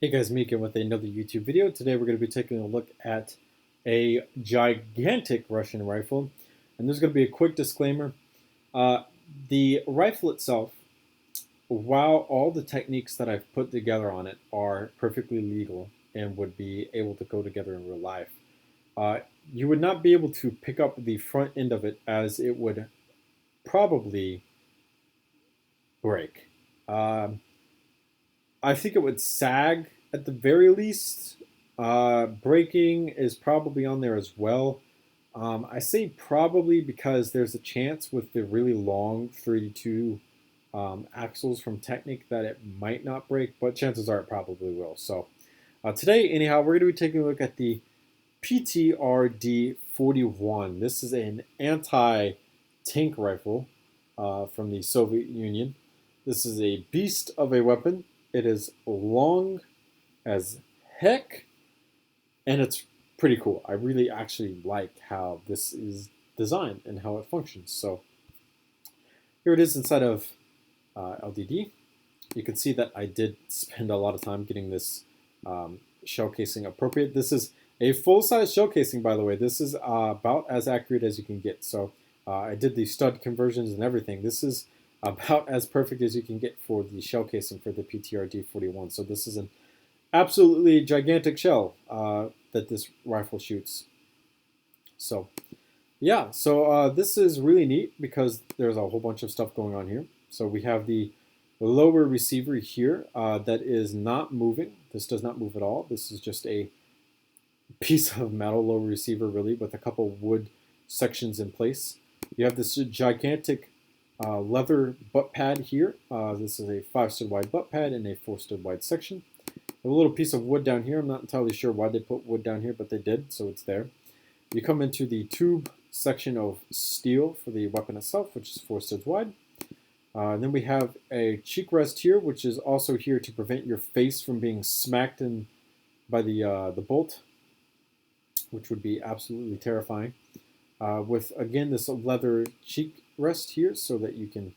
Hey guys, Mika with another YouTube video. Today we're going to be taking a look at a gigantic Russian rifle. And there's going to be a quick disclaimer. The rifle itself, while all the techniques that I've put together on it are perfectly legal and would be able to go together in real life, you would not be able to pick up the front end of it as it would probably break. I think it would sag at the very least. Breaking is probably on there as well. I say probably because there's a chance with the really long 32 axles from Technic that it might not break, but chances are it probably will. So today, anyhow, we're going to be taking a look at the PTRD-41. This is an anti-tank rifle from the Soviet Union. This is a beast of a weapon. It is long as heck, and it's pretty cool. I really actually like how this is designed and how it functions. So here it is inside of LDD. You can see that I did spend a lot of time getting this shell casing appropriate. This is a full-size shell casing, by the way. This is about as accurate as you can get. So I did the stud conversions and everything. This is about as perfect as you can get for the shell casing for the PTRD-41. So this is an absolutely gigantic shell that this rifle shoots. So yeah, so this is really neat because there's a whole bunch of stuff going on here. So we have the lower receiver here that is not moving. This does not move at all. This is just a piece of metal lower receiver really with a couple wood sections in place. You have this gigantic leather butt pad here. This is a 5-stud wide butt pad and a 4-stud wide section. A little piece of wood down here. I'm not entirely sure why they put wood down here, but they did, so it's there. You come into the tube section of steel for the weapon itself, which is 4 studs wide. Then we have a cheek rest here, which is also here to prevent your face from being smacked in by the bolt, which would be absolutely terrifying. With, again, this leather cheek rest here so that you can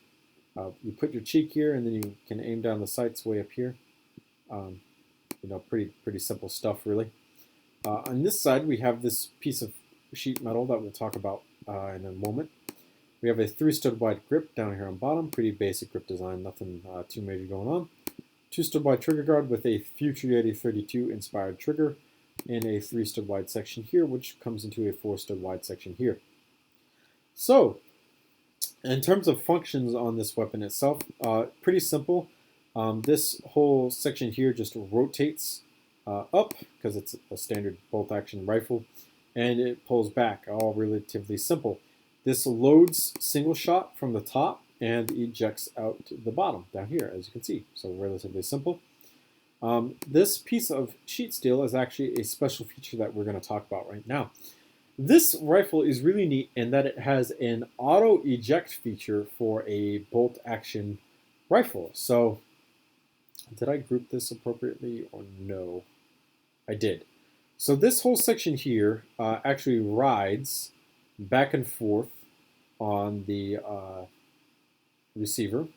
you put your cheek here and then you can aim down the sights way up here. You know, pretty simple stuff really. On this side we have this piece of sheet metal that we'll talk about in a moment. We have a 3-stud wide grip down here on bottom, pretty basic grip design, nothing too major going on. 2-stud wide trigger guard with a Future Yeti 32 inspired trigger and a 3-stud wide section here, which comes into a 4-stud wide section here. So in terms of functions on this weapon itself, pretty simple. This whole section here just rotates up because it's a standard bolt action rifle, and it pulls back, all relatively simple. This loads single shot from the top and ejects out the bottom down here, as you can see, so relatively simple. This piece of sheet steel is actually a special feature that we're going to talk about right now. This rifle is really neat in that it has an auto eject feature for a bolt action rifle. So did I group this appropriately or no? I did. So this whole section here actually rides back and forth on the receiver,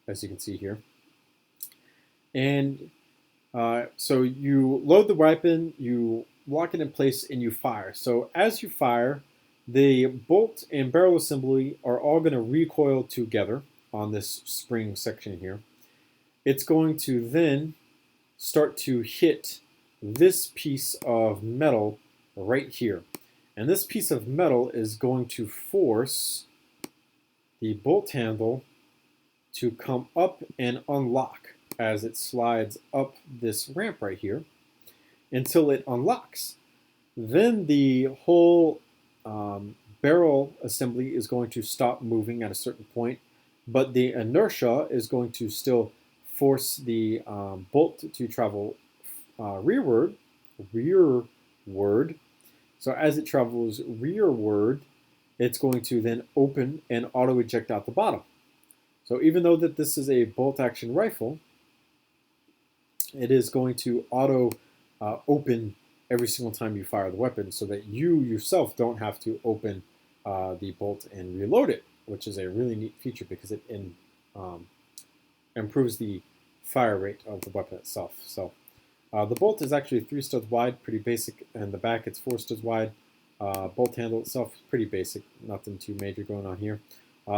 as you can see here. And so you load the weapon, you lock it in place, and you fire. So as you fire, the bolt and barrel assembly are all going to recoil together on this spring section here. It's going to then start to hit this piece of metal right here. And this piece of metal is going to force the bolt handle to come up and unlock as it slides up this ramp right here until it unlocks. Then the whole barrel assembly is going to stop moving at a certain point, but the inertia is going to still force the bolt to travel rearward. So as it travels rearward, it's going to then open and auto eject out the bottom. So even though that this is a bolt action rifle, it is going to auto open every single time you fire the weapon so that you yourself don't have to open the bolt and reload it, which is a really neat feature because it improves the fire rate of the weapon itself. So The bolt is actually 3 studs wide, pretty basic, and the back it's 4 studs wide. Bolt handle itself is pretty basic, nothing too major going on here.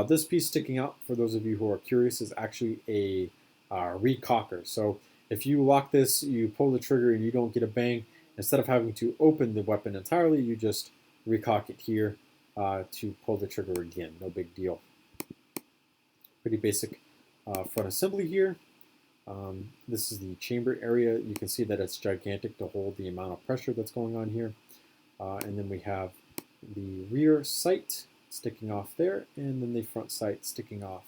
This piece sticking out, for those of you who are curious, is actually a recocker. So if you lock this, you pull the trigger and you don't get a bang, instead of having to open the weapon entirely, you just recock it here to pull the trigger again. No big deal. Pretty basic front assembly here. This is the chamber area. You can see that it's gigantic to hold the amount of pressure that's going on here. And then we have the rear sight sticking off there, and then the front sight sticking off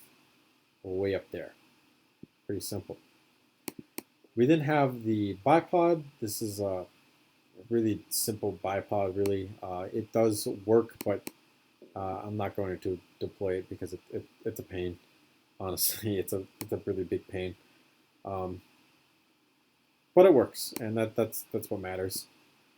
way up there. Pretty simple. We then have the bipod. This is a really simple bipod, really. It does work, but I'm not going to deploy it because it's a pain. Honestly, it's a really big pain. But it works, and that's what matters.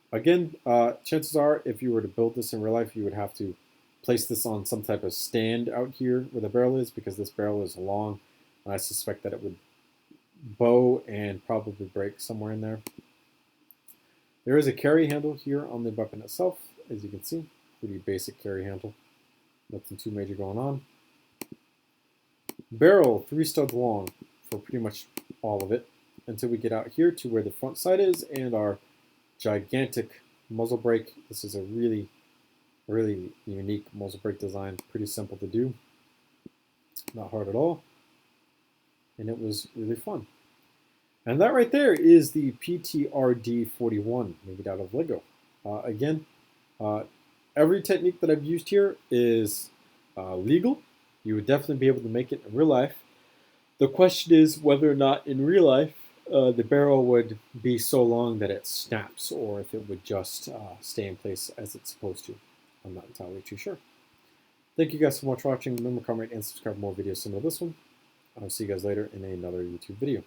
Again, chances are, if you were to build this in real life, you would have to place this on some type of stand out here where the barrel is, because this barrel is long, and I suspect that it would bow and probably break somewhere in there. There is a carry handle here on the weapon itself, as you can see. Pretty basic carry handle. Nothing too major going on. Barrel, 3 studs long for pretty much all of it, until we get out here to where the front sight is and our gigantic muzzle brake. This is a really unique muzzle brake design. Pretty simple to do. Not hard at all. And it was really fun. And that right there is the PTRD-41 made out of Lego. Again, every technique that I've used here is legal. You would definitely be able to make it in real life. The question is whether or not in real life the barrel would be so long that it snaps, or if it would just stay in place as it's supposed to. I'm not entirely too sure. Thank you guys so much for watching. Remember, comment, and subscribe for more videos similar to this one. I'll see you guys later in another YouTube video.